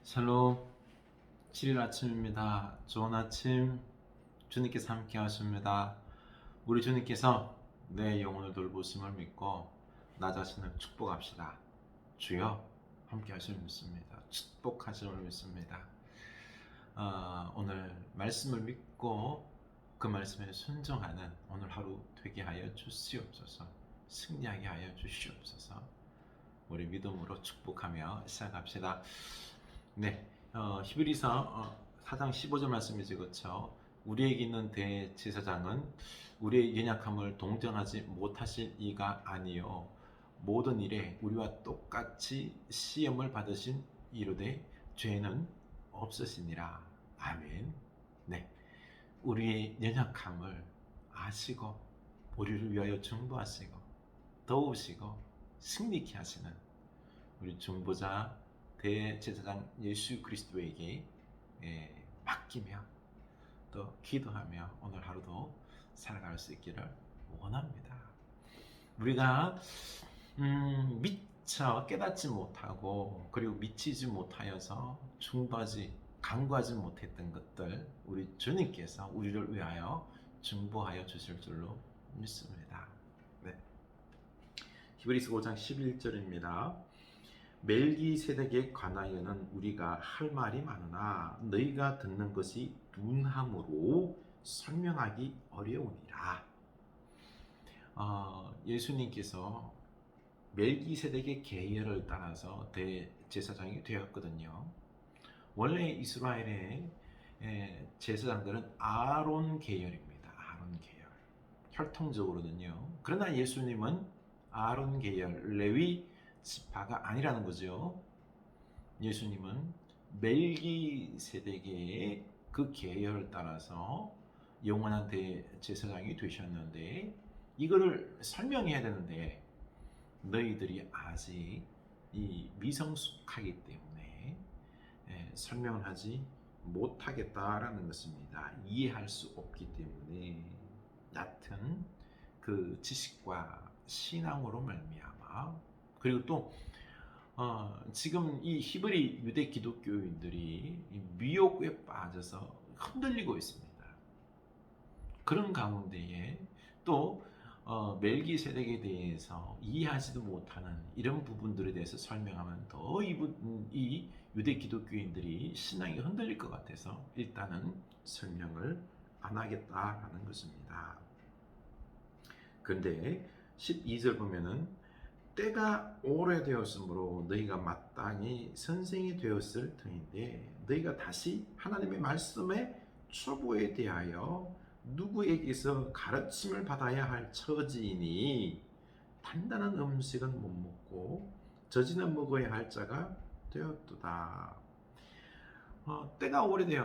샬롬, 7일 아침입니다. 좋은 아침, 주님께서 함께 하십니다. 우리 주님께서 내 영혼을 돌보심을 믿고 나 자신을 축복합시다. 주여 함께 하심을 믿습니다. 축복하심을 믿습니다. 오늘 말씀을 믿고 그 말씀에 순종하는 오늘 하루 되게 하여 주시옵소서. 승리하게 하여 주시옵소서. 우리 믿음으로 축복하며 시작합시다. 네, 히브리서 4장 15절 말씀이지, 그렇죠? 우리에게 있는 대제사장은 우리의 연약함을 동정하지 못하실 이가 아니요 모든 일에 우리와 똑같이 시험을 받으신 이로되 죄는 없으시니라. 아멘. 네, 우리의 연약함을 아시고 우리를 위하여 중보하시고 도우시고 승리케 하시는 우리 중보자 대제사장 예수 그리스도에게 맡기며 또 기도하며 오늘 하루도 살아갈 수 있기를 원합니다. 우리가 미처 깨닫지 못하고 그리고 미치지 못하여서 중보하지 간구하지 못했던 것들 우리 주님께서 우리를 위하여 중보하여 주실 줄로 믿습니다. 네. 히브리서 5장 11절입니다. 멜기세덱에 관하여는 우리가 할 말이 많으나 너희가 듣는 것이 둔함으로 설명하기 어려우니라. 예수님께서 멜기세덱의 계열을 따라서 대제사장이 되었거든요. 원래 이스라엘의 제사장들은 아론 계열입니다. 아론 계열. 혈통적으로는요. 그러나 예수님은 아론 계열, 레위 지파가 아니라는 거죠. 예수님은 멜기세덱의 그 계열을 따라서 영원한 대제사장이 되셨는데 이거를 설명해야 되는데 너희들이 아직 이 미성숙하기 때문에 설명을 하지 못하겠다라는 것입니다. 이해할 수 없기 때문에 얕은 그 지식과 신앙으로 말미암아 그리고 또 지금 이 히브리 유대 기독교인들이 미혹에 빠져서 흔들리고 있습니다. 그런 가운데에 또 멜기세덱에 대해서 이해하지도 못하는 이런 부분들에 대해서 설명하면 더 이 유대 기독교인들이 신앙이 흔들릴 것 같아서 일단은 설명을 안 하겠다라는 것입니다. 그런데 12절 보면은 때가 오래되었으므로 너희가 마땅히 선생이 되었을 터인데 너희가 다시 하나님의 말씀의 초보에 대하여 누구에게서 가르침을 받아야 할 처지이니 단단한 음식은 못 먹고 젖이는 먹어야 할 자가 되었도다. 때가 오래되어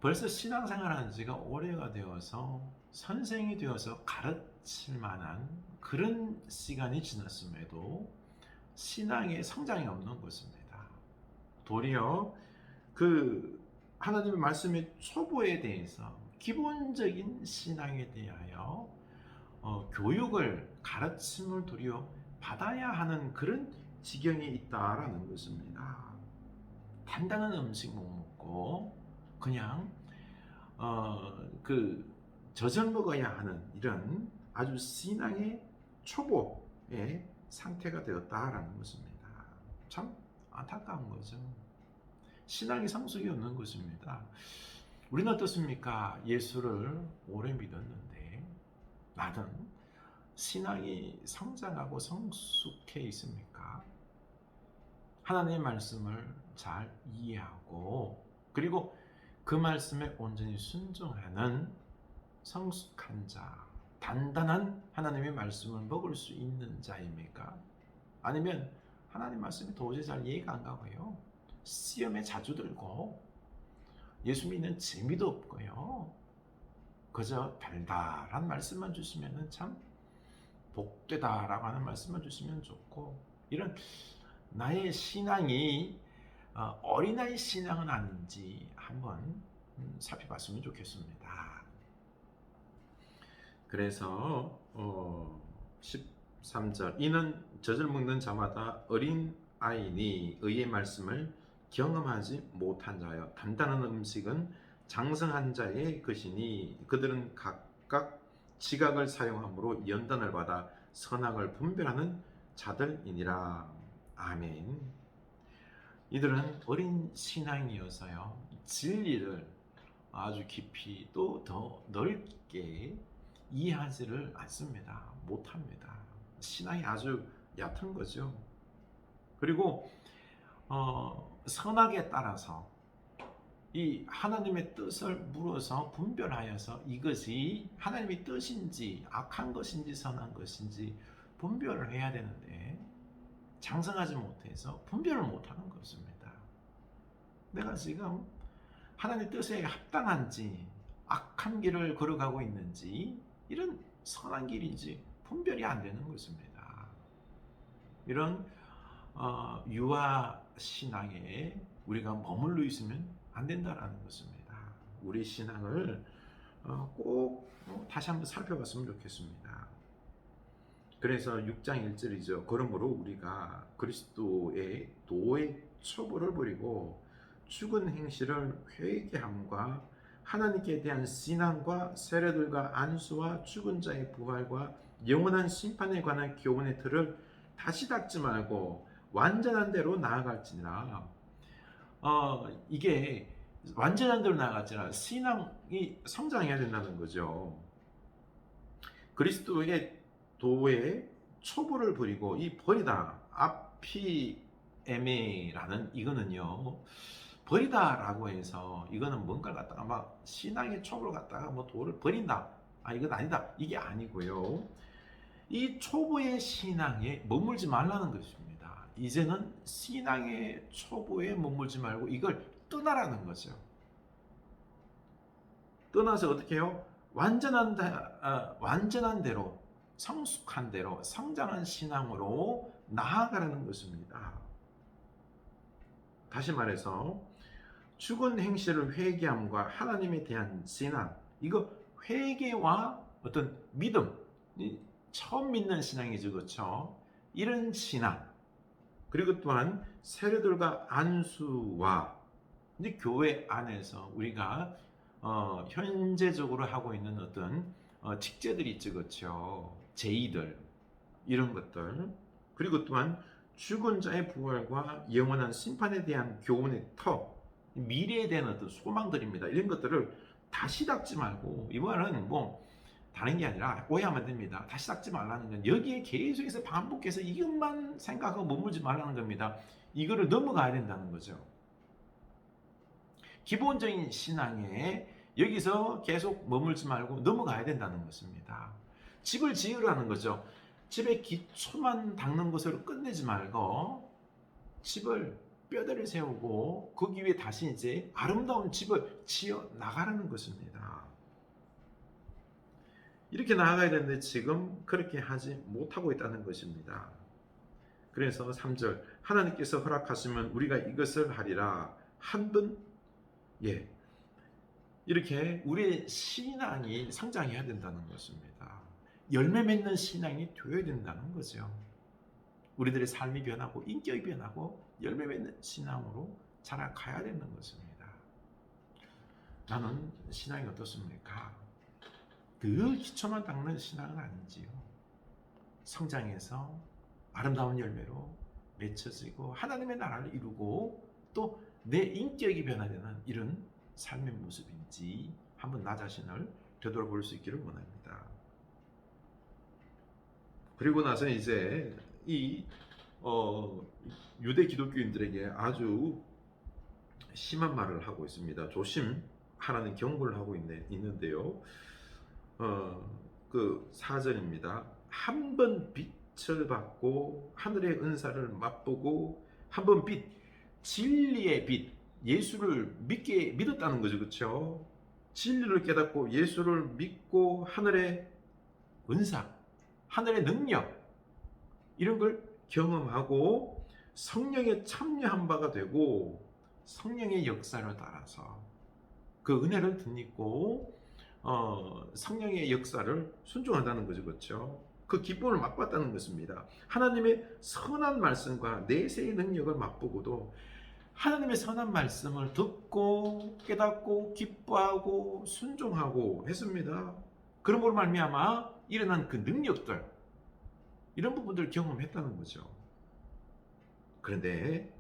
벌써 신앙생활한 지가 오래가 되어서 선생이 되어서 가르칠 만한 그런 시간이 지났음에도 신앙의 성장이 없는 것입니다. 도리어 그 하나님의 말씀의 초보에 대해서 기본적인 신앙에 대하여 교육을 가르침을 도리어 받아야 하는 그런 지경에 있다라는 것입니다. 단단한 음식 못 먹고 그냥 그 젖을 먹어야 하는 이런 아주 신앙의 초보의 상태가 되었다라는 것입니다. 참 안타까운 거죠. 신앙의 성숙이 없는 것입니다. 우리는 어떻습니까? 예수를 오래 믿었는데 나는 신앙이 성장하고 성숙해 있습니까? 하나님의 말씀을 잘 이해하고 그리고 그 말씀에 온전히 순종하는 성숙한 자, 단단한 하나님의 말씀을 먹을 수 있는 자입니까? 아니면 하나님 말씀이 도저히 잘 이해가 안 가고요. 시험에 자주 들고 예수 믿는 재미도 없고요. 그저 달달한 말씀만 주시면 참 복되다라고 하는 말씀만 주시면 좋고 이런 나의 신앙이 어린아이 신앙은 아닌지 한번 살펴봤으면 좋겠습니다. 그래서 13절 이는 젖을 먹는 자마다 어린 아이니 의의 말씀을 경험하지 못한 자여 단단한 음식은 장성한 자의 것이니 그들은 각각 지각을 사용함으로 연단을 받아 선악을 분별하는 자들이니라. 아멘. 이들은 어린 신앙이어서요 진리를 아주 깊이 또 더 넓게 이해하지를 않습니다. 못합니다. 신앙이 아주 얕은 거죠. 그리고 선악에 따라서 이 하나님의 뜻을 물어서 분별하여서 이것이 하나님의 뜻인지 악한 것인지 선한 것인지 분별을 해야 되는데 장성하지 못해서 분별을 못하는 것입니다. 내가 지금 하나님의 뜻에 합당한지 악한 길을 걸어가고 있는지 이런 선한 길인지 분별이 안 되는 것입니다. 이런 유아 신앙에 우리가 머물러 있으면 안 된다라는 것입니다. 우리 신앙을 꼭 다시 한번 살펴봤으면 좋겠습니다. 그래서 6장 1절이죠. 그러므로 우리가 그리스도의 도의 첩보를 버리고 죽은 행실을 회개함과 하나님께 대한 신앙과 세례들과 안수와 죽은 자의 부활과 영원한 심판에 관한 교훈의 틀을 다시 닦지 말고 완전한 대로 나아갈지니라. 이게 완전한 대로 나아갈지니라 신앙이 성장해야 된다는 거죠. 그리스도의 도의 초보를 버리고 이 버리다 아피에메라는 이거는요 버리다라고 해서 이거는 뭔가를 갖다가 막 신앙의 초보를 갖다가 뭐 도를 버린다 이건 아니다 이게 아니고요 이 초보의 신앙에 머물지 말라는 것입니다. 이제는 신앙의 초보에 머물지 말고 이걸 떠나라는 거죠. 떠나서 어떻게 해요? 완전한 대로 성숙한 대로 성장한 신앙으로 나아가라는 것입니다. 다시 말해서 죽은 행실을 회개함과 하나님에 대한 신앙 이거 회개와 어떤 믿음 처음 믿는 신앙이죠. 그렇죠? 이런 신앙 그리고 또한 세례들과 안수와 이제 교회 안에서 우리가 현재적으로 하고 있는 어떤 직제들이 있죠. 그렇죠? 제의들 이런 것들 그리고 또한 죽은 자의 부활과 영원한 심판에 대한 교훈의 터 미래에 대한 어떤 소망들입니다. 이런 것들을 다시 닦지 말고 이 말은 뭐 다른 게 아니라 오해하면 됩니다. 다시 닦지 말라는 건 여기에 계속해서 반복해서 이것만 생각하고 머물지 말라는 겁니다. 이거를 넘어가야 된다는 거죠. 기본적인 신앙에 여기서 계속 머물지 말고 넘어가야 된다는 것입니다. 집을 지으라는 거죠. 집의 기초만 닦는 것으로 끝내지 말고 집을 뼈대를 세우고 거기 위에 다시 이제 아름다운 집을 지어 나가라는 것입니다. 이렇게 나아가야 되는데 지금 그렇게 하지 못하고 있다는 것입니다. 그래서 3절 하나님께서 허락하시면 우리가 이것을 하리라 한번 이렇게 우리의 신앙이 성장해야 된다는 것입니다. 열매 맺는 신앙이 되어야 된다는 거죠. 우리들의 삶이 변하고 인격이 변하고 열매 맺는 신앙으로 자라가야 되는 것입니다. 나는 신앙이 어떻습니까? 그 기초만 닦는 신앙은 아니지요. 성장해서 아름다운 열매로 맺혀지고 하나님의 나라를 이루고 또 내 인격이 변화되는 이런 삶의 모습인지 한번 나 자신을 되돌아볼 수 있기를 원합니다. 그리고 나서 이제 이 유대 기독교인들에게 아주 심한 말을 하고 있습니다. 조심하라는 경고를 하고 있는데요. 그 4절입니다. 한 번 빛을 받고 하늘의 은사를 맛보고 한 번 진리의 빛 예수를 믿었다는 거죠. 그렇죠? 진리를 깨닫고 예수를 믿고 하늘의 은사 하늘의 능력 이런 걸 경험하고 성령에 참여한 바가 되고 성령의 역사를 따라서 그 은혜를 덧입고 성령의 역사를 순종한다는 거죠. 그렇죠? 그 기쁨을 맛봤다는 것입니다. 하나님의 선한 말씀과 내세의 능력을 맛보고도 하나님의 선한 말씀을 듣고 깨닫고 기뻐하고 순종하고 했습니다. 그런 걸로 말미암아 일어난 그 능력들, 이런 부분들을 경험했다는 거죠. 그런데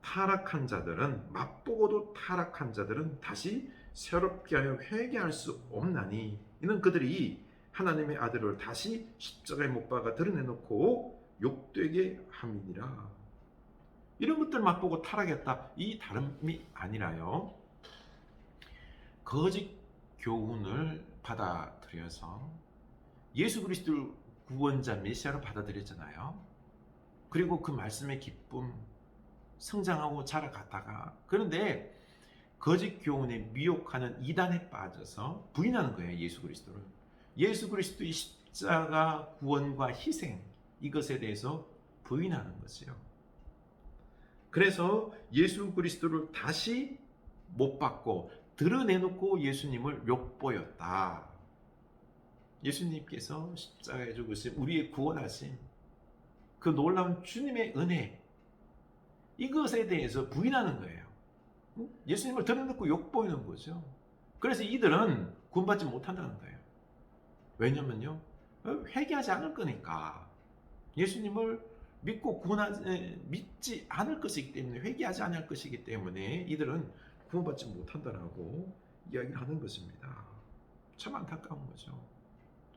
타락한 자들은, 맛보고도 타락한 자들은 다시 새롭게 하여 회개할 수 없나니, 이는 그들이 하나님의 아들을 다시 십자가에 못 박아 드러내놓고 욕되게 함이니라. 이런 것들 맛보고 타락했다, 이 다름이 아니라요, 거짓 교훈을 받아들여서 예수 그리스도를 구원자 메시아로 받아들였잖아요. 그리고 그 말씀의 기쁨, 성장하고 자라갔다가, 그런데 거짓 교훈에 미혹하는 이단에 빠져서 부인하는 거예요. 예수 그리스도를. 예수 그리스도의 십자가 구원과 희생, 이것에 대해서 부인하는 거지요. 그래서 예수 그리스도를 다시 못 받고 드러내놓고 예수님을 욕보였다. 예수님께서 십자가에 죽으신 우리의 구원하심, 그 놀라운 주님의 은혜, 이것에 대해서 부인하는 거예요. 예수님을 드러내놓고 욕보이는 거죠. 그래서 이들은 구원받지 못한다는 거예요. 왜냐면요, 회개하지 않을 거니까. 예수님을 믿고 믿지 않을 것이기 때문에, 회개하지 않을 것이기 때문에 이들은 구원받지 못한다라고 이야기를 하는 것입니다. 참 안타까운 거죠.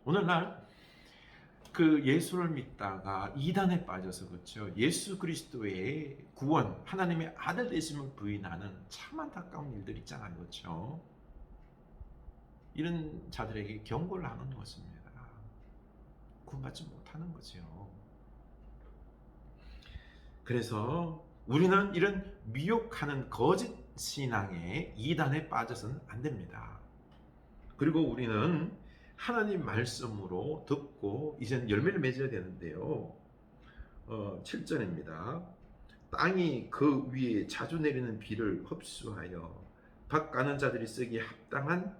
오늘날 그 예수를 믿다가 이단에 빠져서, 그렇죠, 예수 그리스도의 구원, 하나님의 아들 되심을 부인하는 참 안타까운 일들 있잖아요. 그렇죠? 이런 자들에게 경고를 하는 것입니다. 구원받지 못하는 거죠. 그래서 우리는 이런 미혹하는 거짓 신앙의 이단에 빠져서는 안 됩니다. 그리고 우리는 하나님 말씀으로 듣고 이제는 열매를 맺어야 되는데요. 7절입니다. 땅이 그 위에 자주 내리는 비를 흡수하여 밭 가는 자들이 쓰기에 합당한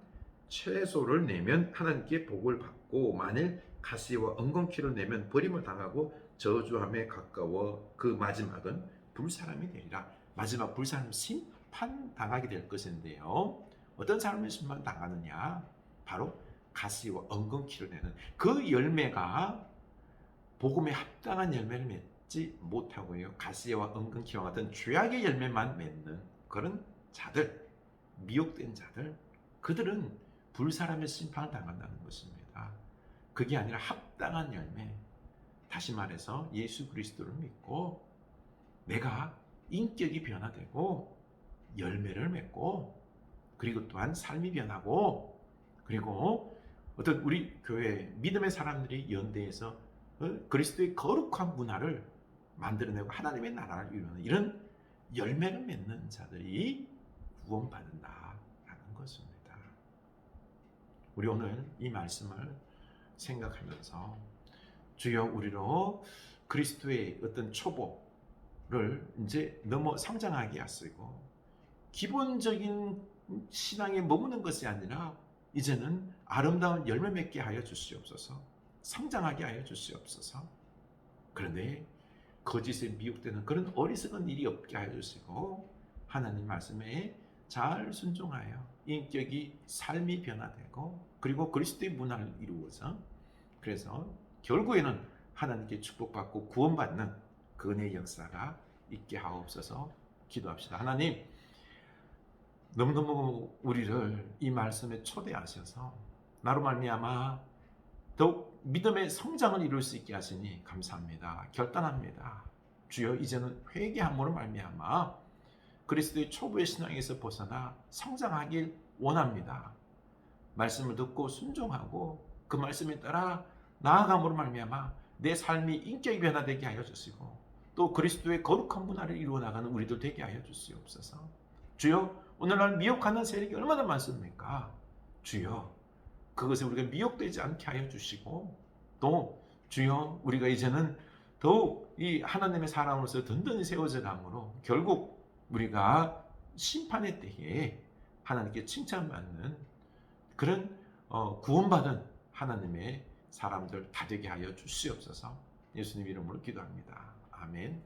채소를 내면 하나님께 복을 받고, 만일 가시와 엉겅퀴를 내면 버림을 당하고 저주함에 가까워 그 마지막은 불사람이 되리라. 마지막 불사람, 심판당하게 될 것인데요. 어떤 사람이 심판당하느냐? 바로 가시와 엉겅퀴를 내는 그 열매가 복음에 합당한 열매를 맺지 못하고요, 가시와 엉겅퀴와 같은 죄악의 열매만 맺는 그런 자들, 미혹된 자들, 그들은 불사람의 심판을 당한다는 것입니다. 그게 아니라 합당한 열매, 다시 말해서 예수 그리스도를 믿고 내가 인격이 변화되고 열매를 맺고, 그리고 또한 삶이 변하고, 그리고 어떤 우리 교회 믿음의 사람들이 연대해서 그리스도의 거룩한 문화를 만들어내고 하나님의 나라를 이루는 이런 열매를 맺는 자들이 구원받는다라는 것입니다. 우리 오늘 이 말씀을 생각하면서, 주여 우리로 그리스도의 어떤 초보를 이제 넘어 성장하게 하시고, 기본적인 신앙에 머무는 것이 아니라 이제는 아름다운 열매 맺게 하여 주시옵소서. 성장하게 하여 주시옵소서. 그런데 거짓에 미혹되는 그런 어리석은 일이 없게 하여 주시고, 하나님 말씀에 잘 순종하여 인격이, 삶이 변화되고, 그리고 그리스도의 문화를 이루어서, 그래서 결국에는 하나님께 축복받고 구원받는 그 은혜의 역사가 있게 하옵소서. 기도합시다. 하나님, 너무너무 우리를 이 말씀에 초대하셔서 나로 말미암아 더욱 믿음의 성장을 이룰 수 있게 하시니 감사합니다. 결단합니다. 주여, 이제는 회개함으로 말미암아 그리스도의 초보의 신앙에서 벗어나 성장하길 원합니다. 말씀을 듣고 순종하고 그 말씀에 따라 나아감으로 말미암아 내 삶이 인격이 변화되게 하여 주시고, 또 그리스도의 거룩한 문화를 이루어 나가는 우리들 되게 하여 주시옵소서. 주여, 오늘날 미혹하는 세력이 얼마나 많습니까? 주여, 그것에 우리가 미혹되지 않게 하여 주시고, 또 주여, 우리가 이제는 더욱 이 하나님의 사람으로서 든든히 세워져 가므로 결국 우리가 심판의 때에 하나님께 칭찬받는 그런 구원받은 하나님의 사람들 다 되게 하여 주시옵소서. 예수님 이름으로 기도합니다. 아멘.